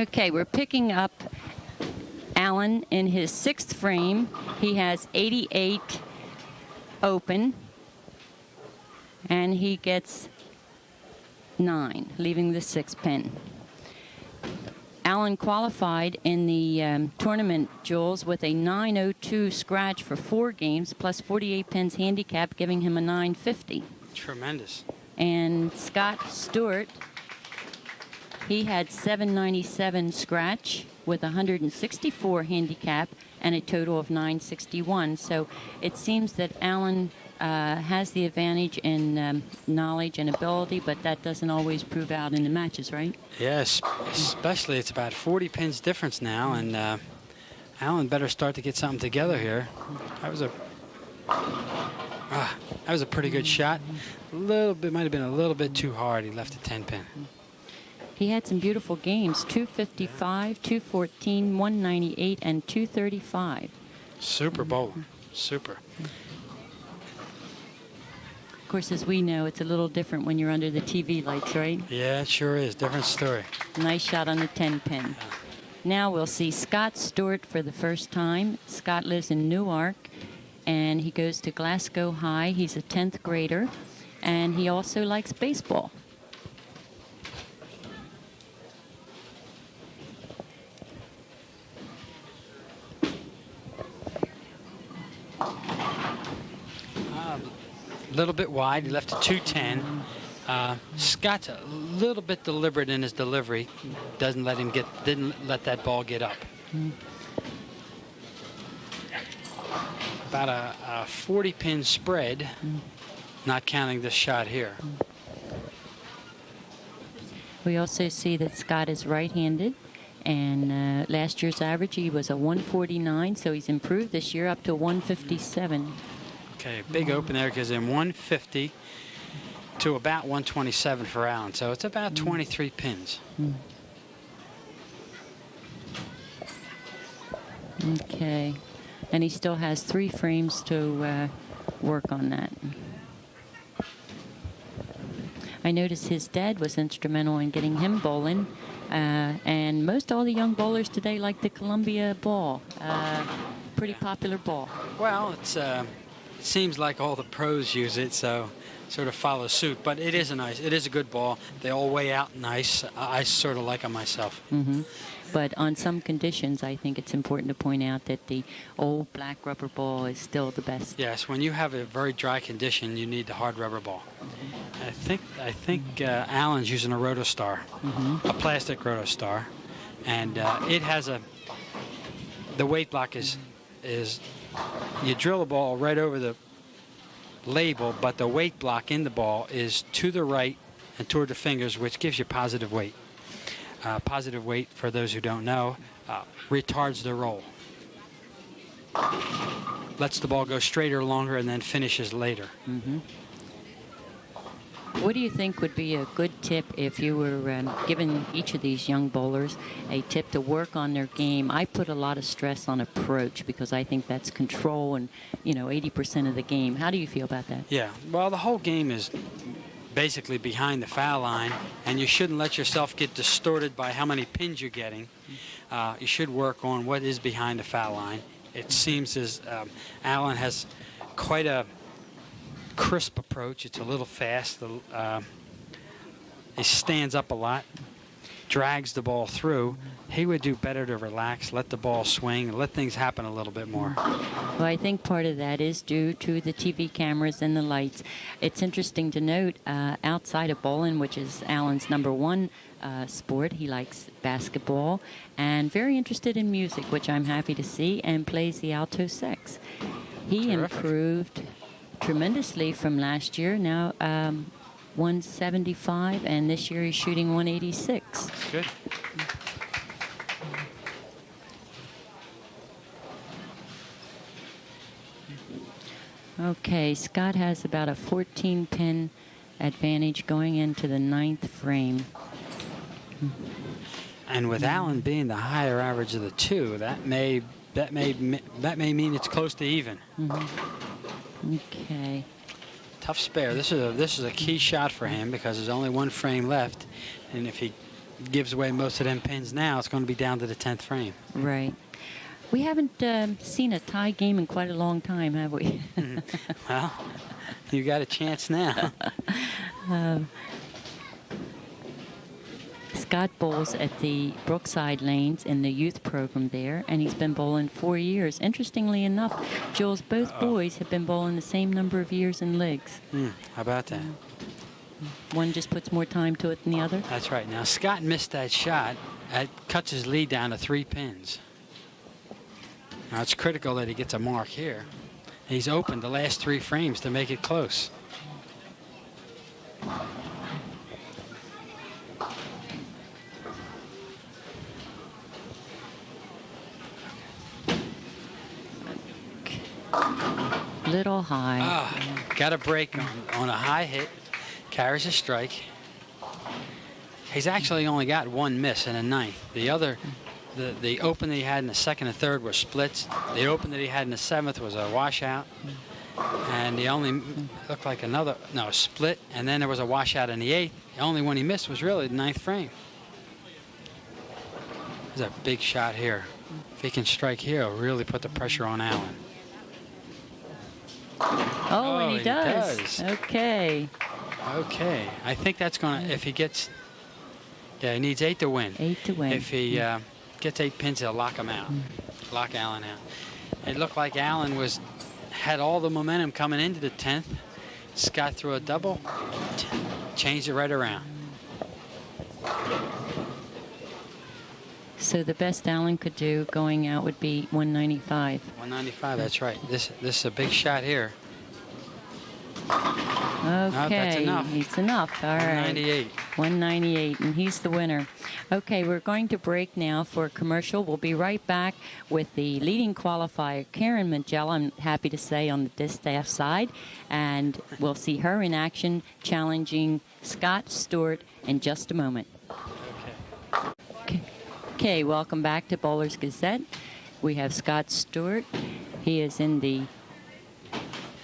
Okay, we're picking up Alan in his 6th frame. He has 88 open, and he gets 9, leaving the 6th pin. Alan qualified in the tournament, Jules, with a 902 scratch for 4 games, plus 48 pins handicap, giving him a 950. Tremendous. And Scott Stuart, he had 797 scratch with 164 handicap and a total of 961. So it seems that Alan has the advantage in knowledge and ability, but that doesn't always prove out in the matches, right? Yes, especially it's about 40 pins difference now, and Alan better start to get something together here. That was a pretty good shot. A little bit, might have been a little bit too hard. He left a 10 pin. He had some beautiful games, 255, 214, 198, and 235. Super bowler, super. Of course, as we know, it's a little different when you're under the TV lights, right? Yeah, it sure is. Different story. Nice shot on the 10 pin. Now we'll see Scott Stuart for the first time. Scott lives in Newark, and he goes to Glasgow High. He's a 10th grader, and he also likes baseball. A little bit wide. He left a 210. Scott's a little bit deliberate in his delivery. Didn't let that ball get up. About a 40 pin spread, not counting this shot here. We also see that Scott is right-handed, and last year's average he was a 149, so he's improved this year up to 157. Okay, big open there because in 150 to about 127 for Alan, so it's about 23 pins. Okay, and he still has 3 frames to work on that. I noticed his dad was instrumental in getting him bowling, and most all the young bowlers today like the Columbia ball. Pretty popular ball. Well, it seems like all the pros use it, so sort of follow suit. But it is a good ball. They all weigh out nice. I sort of like them myself. But on some conditions, I think it's important to point out that the old black rubber ball is still the best. Yes, when you have a very dry condition, you need the hard rubber ball. I think Alan's using a Rotostar, a plastic Rotostar, and it has the weight block is you drill a ball right over the label, but the weight block in the ball is to the right and toward the fingers, which gives you positive weight. Positive weight, for those who don't know, retards the roll. Lets the ball go straighter, longer, and then finishes later. What do you think would be a good tip if you were giving each of these young bowlers a tip to work on their game? I put a lot of stress on approach because I think that's control and, 80% of the game. How do you feel about that? Yeah, well, the whole game is basically behind the foul line, and you shouldn't let yourself get distorted by how many pins you're getting. You should work on what is behind the foul line. It seems as Alan has quite a crisp approach. It's a little fast. He stands up a lot, drags the ball through. He would do better to relax, let the ball swing, let things happen a little bit more. Well, I think part of that is due to the TV cameras and the lights. It's interesting to note, outside of bowling, which is Alan's #1 sport, he likes basketball and very interested in music, which I'm happy to see, and plays the alto sax. He Terrific. improved tremendously from last year. Now 175, and this year he's shooting 186. That's good. Okay, Scott has about a 14-pin advantage going into the 9th frame. And with Alan being the higher average of the two, that may mean it's close to even. Okay. Tough spare. This is a key shot for him because there's only 1 frame left, and if he gives away most of them pins now, it's going to be down to the 10th frame. Right. We haven't seen a tie game in quite a long time, have we? Well, you got a chance now. Scott bowls at the Brookside Lanes in the youth program there, and he's been bowling 4 years. Interestingly enough, Jules, both boys have been bowling the same number of years in leagues. How about that? One just puts more time to it than the other. That's right. Now, Scott missed that shot. That cuts his lead down to 3 pins. Now, it's critical that he gets a mark here. He's opened the last 3 frames to make it close. Little high. Got a break on a high hit. Carries a strike. He's actually only got 1 miss in a 9th. The other, the open that he had in the 2nd and 3rd were splits. The open that he had in the 7th was a washout. And the only looked like another, no, a split. And then there was a washout in the 8th. The only one he missed was really the 9th frame. There's a big shot here. If he can strike here, he'll really put the pressure on Allen. Oh, and he does. Okay. Okay. I think that's going to, if he gets, yeah, he needs 8 to win. 8 to win. If he gets 8 pins, he'll lock him out. Lock Allen out. It looked like Allen had all the momentum coming into the 10th. Scott threw a double, changed it right around. So the best Allen could do going out would be 195. 195, that's right. This is a big shot here. Okay, that's enough. It's enough. All right. 198. 198, and he's the winner. Okay, we're going to break now for a commercial. We'll be right back with the leading qualifier, Karen Minchella, I'm happy to say, on the distaff side. And we'll see her in action challenging Scott Stuart in just a moment. Okay, welcome back to Bowlers Gazette. We have Scott Stuart. He is in the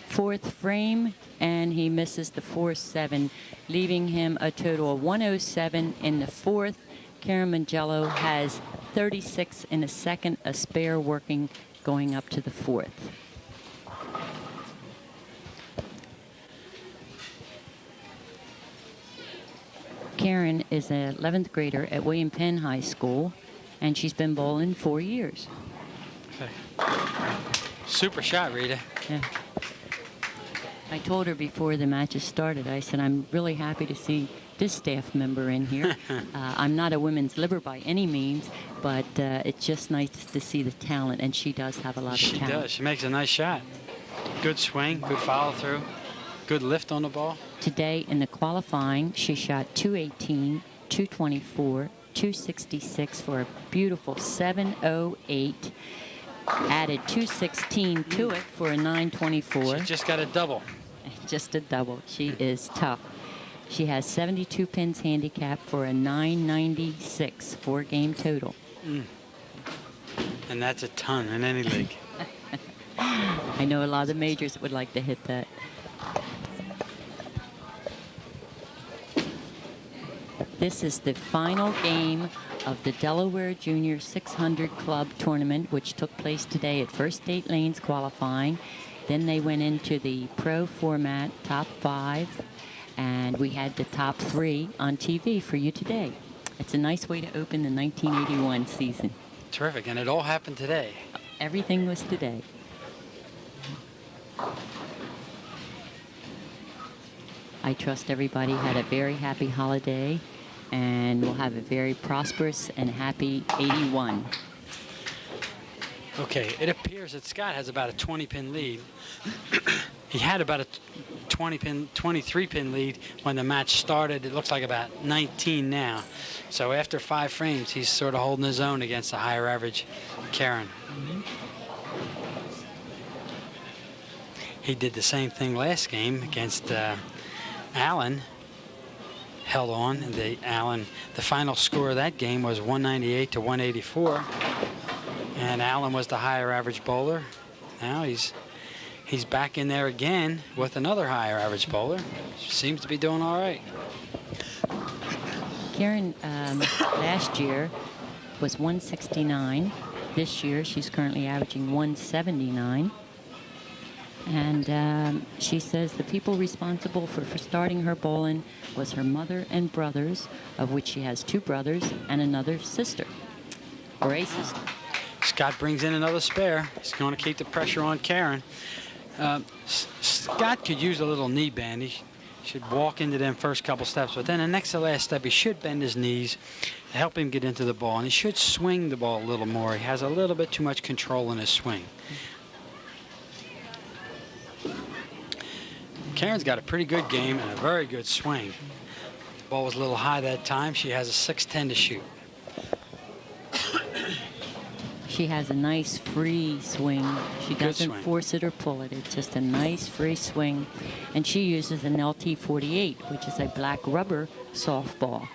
4th frame, and he misses the 4-7, leaving him a total of 107 in the 4th. Karen Minchella has 36 in the 2nd, a spare working going up to the 4th. Karen is an 11th grader at William Penn High School, and she's been bowling 4 years. Okay. Super shot, Rita. Yeah. I told her before the matches started, I said, I'm really happy to see this staff member in here. I'm not a women's liber by any means, but it's just nice to see the talent, and she does have a lot of talent. She does. She makes a nice shot. Good swing, good follow through, good lift on the ball. Today in the qualifying, she shot 218, 224, 266 for a beautiful 708. Added 216 to it for a 924. She just got a double. Just a double. She is tough. She has 72 pins handicap for a 996 4-game total. And that's a ton in any league. I know a lot of the majors would like to hit that. This is the final game of the Delaware Junior 600 Club Tournament, which took place today at First State Lanes qualifying. Then they went into the pro format, top 5, and we had the top 3 on TV for you today. It's a nice way to open the 1981 season. Terrific, and it all happened today. Everything was today. I trust everybody had a very happy holiday, and we'll have a very prosperous and happy 81. Okay, it appears that Scott has about a 20-pin lead. He had about a 23-pin lead when the match started. It looks like about 19 now. So after 5 frames, he's sort of holding his own against the higher average Karen. He did the same thing last game against Allen. Held on. The final score of that game was 198 to 184. And Allen was the higher average bowler. Now he's back in there again with another higher average bowler. Seems to be doing all right. Karen last year was 169. This year she's currently averaging 179. And she says the people responsible for starting her bowling was her mother and brothers, of which she has 2 brothers and another sister, or a sister. Scott brings in another spare. He's going to keep the pressure on Karen. Scott could use a little knee bend. He should walk into them first couple steps, but then the next to last step, he should bend his knees to help him get into the ball, and he should swing the ball a little more. He has a little bit too much control in his swing. Karen's got a pretty good game and a very good swing. The ball was a little high that time. She has a 6-10 to shoot. She has a nice free swing. She doesn't force it or pull it. It's just a nice free swing. And she uses an LT48, which is a black rubber softball.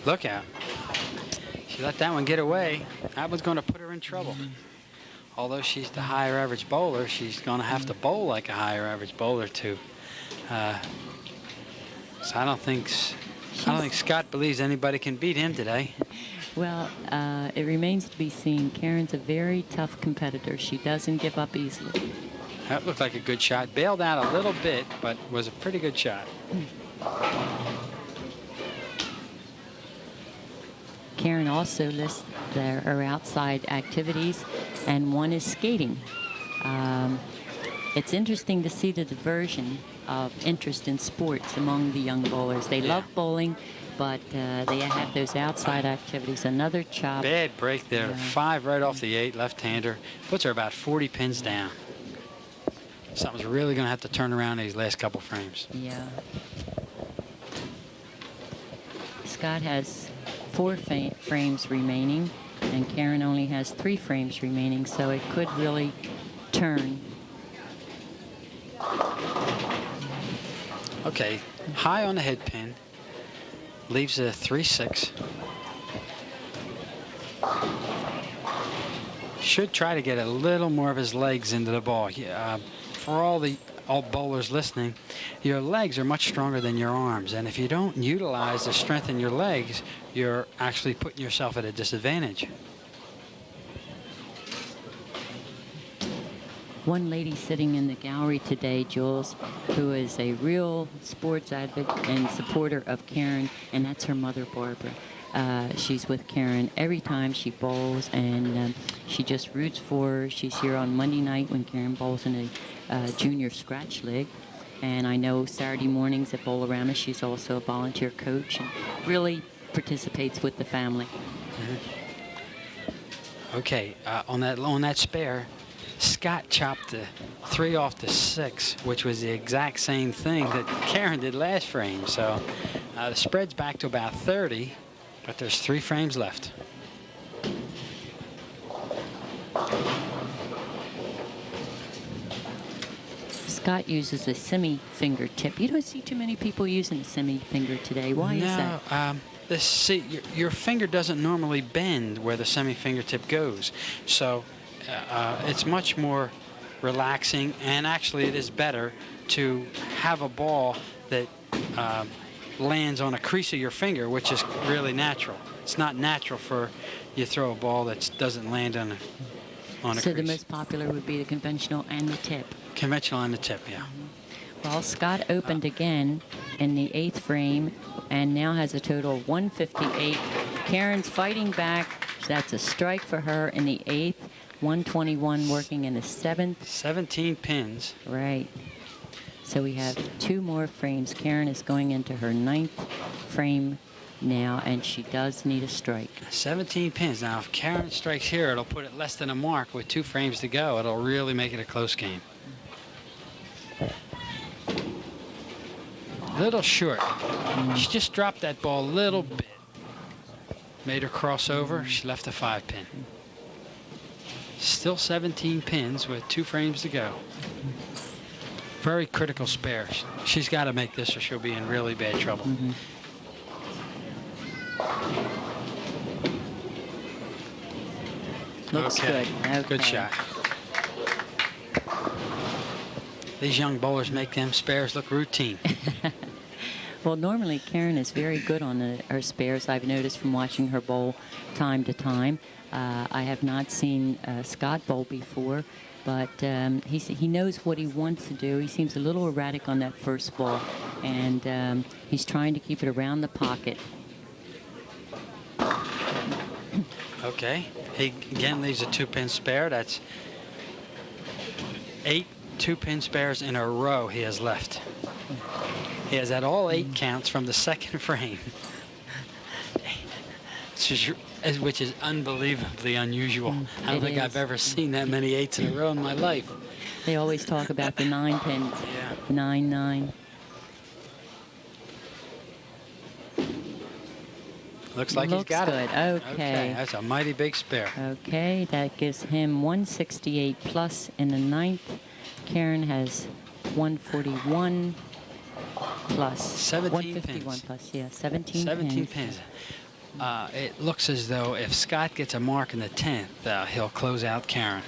Look out. She let that one get away. That one's going to put her in trouble. Although she's the higher average bowler, she's going to have to bowl like a higher average bowler too. So I don't think Scott believes anybody can beat him today. Well, it remains to be seen. Karen's a very tough competitor. She doesn't give up easily. That looked like a good shot. Bailed out a little bit, but was a pretty good shot. Karen also lists her outside activities, and one is skating. It's interesting to see the diversion of interest in sports among the young bowlers. They love bowling, but they have those outside activities. Another chop. Bad break there. 5 right off the 8, left-hander. Puts her about 40 pins down. Something's really going to have to turn around these last couple frames. Yeah. Scott has 4 frames remaining, and Karen only has 3 frames remaining, so it could really turn. Okay, high on the head pin, leaves a 3-6. Should try to get a little more of his legs into the ball. For all bowlers listening, your legs are much stronger than your arms, and if you don't utilize the strength in your legs, you're actually putting yourself at a disadvantage. One lady sitting in the gallery today, Jules, who is a real sports advocate and supporter of Karen, and that's her mother, Barbara. She's with Karen every time she bowls, and she just roots for her. She's here on Monday night when Karen bowls in a junior scratch league. And I know Saturday mornings at Bowlorama, she's also a volunteer coach and really participates with the family. Okay, on that spare, Scott chopped the 3 off the 6, which was the exact same thing that Karen did last frame. So the spread's back to about 30, but there's 3 frames left. Scott uses a semi-fingertip. You don't see too many people using a semi-finger today. Why is that? Your finger doesn't normally bend where the semi-fingertip goes. So it's much more relaxing, and actually it is better to have a ball that lands on a crease of your finger, which is really natural. It's not natural for you throw a ball that doesn't land on a crease. So the most popular would be the conventional and the tip. Conventional and the tip, yeah. Well, Scott opened again in the 8th frame and now has a total of 158. Karen's fighting back. That's a strike for her in the 8th. 121 working in the 7th. 17 pins. Right. So we have 2 more frames. Karen is going into her 9th frame now, and she does need a strike. 17 pins. Now, if Karen strikes here, it'll put it less than a mark with 2 frames to go. It'll really make it a close game. Little short. She just dropped that ball a little bit. Made her cross over. She left a 5 pin. Still 17 pins with 2 frames to go. Very critical spare. She's got to make this or she'll be in really bad trouble. Looks good. Okay. Good shot. These young bowlers make them spares look routine. Well, normally Karen is very good on her spares. I've noticed from watching her bowl time to time. I have not seen Scott bowl before, but he knows what he wants to do. He seems a little erratic on that first ball, and he's trying to keep it around the pocket. Okay. He again leaves a 2-pin spare. That's 8 2-pin spares in a row he has left. He has had all 8 counts from the second frame, which is unbelievably unusual. I don't think I've ever seen that many 8s in a row in my life. They always talk about the 9 pins. Yeah. 9-9. Looks like he's got good. it. Okay. That's a mighty big spare. Okay, that gives him 168 plus in the 9th. Karen has 141 plus. 17 151 pins. plus, yeah, 17 17 pins. pins. It looks as though if Scott gets a mark in the 10th, he'll close out Karen.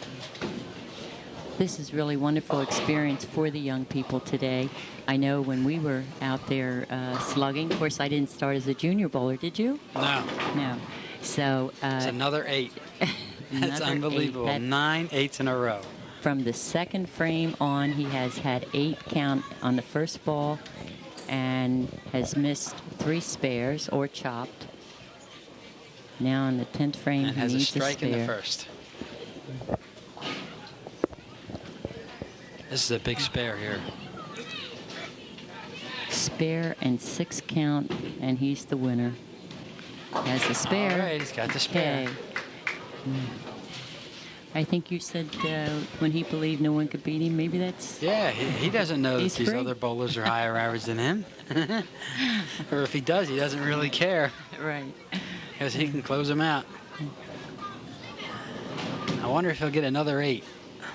This is really wonderful experience for the young people today. I know when we were out there slugging, of course I didn't start as a junior bowler, did you? No. No. So it's another 8. That's unbelievable. 9 8s in a row. From the second frame on, he has had 8 count on the first ball and has missed 3 spares or chopped. Now on the 10th frame, And he has a needs strike spare. in the first. This is a big spare here. Spare and 6 count, and he's the winner. Has the spare. All right, he's got the spare. Okay. I think you said when he believed no one could beat him, maybe that's... Yeah, he doesn't know that He's these free. other bowlers are higher average than him. Or if he does, he doesn't really care. Right. Because he can close them out. I wonder if he'll get another 8.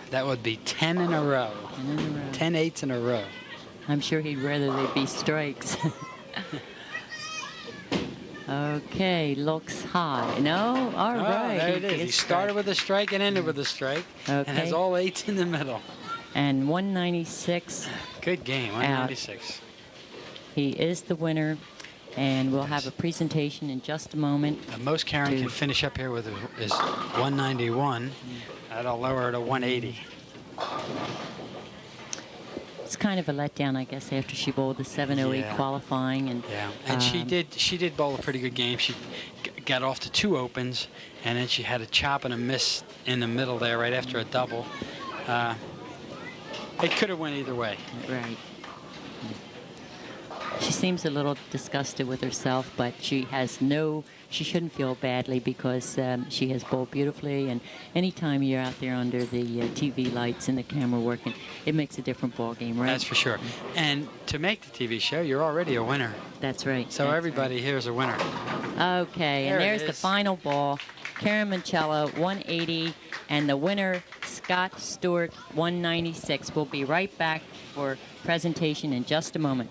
That would be 10 in a row. 10 in a row. 10 8s in a row. I'm sure he'd rather they be strikes. Okay, looks high. No? All right. There it is. He gets started with a strike and ended with a strike. And has Okay. all 8s in the middle. And 196. Good game, 196. He is the winner. And we'll have a presentation in just a moment. The most Karen can finish up here with is 191. That'll lower her to 180. It's kind of a letdown, I guess, after she bowled the 708 Yeah. qualifying. And she did bowl a pretty good game. She got off to 2 opens, and then she had a chop and a miss in the middle there right after a double. It could have went either way. Right. She seems a little disgusted with herself, but she shouldn't feel badly because she has bowled beautifully, and anytime you're out there under the TV lights and the camera working, it makes a different ball game, right? That's for sure. And to make the TV show, you're already a winner. That's right. So That's everybody here is a winner. right. Okay, There and it there's the is. final ball. Karen Minchella, 180, and the winner, Scott Stuart, 196. We'll be right back for presentation in just a moment.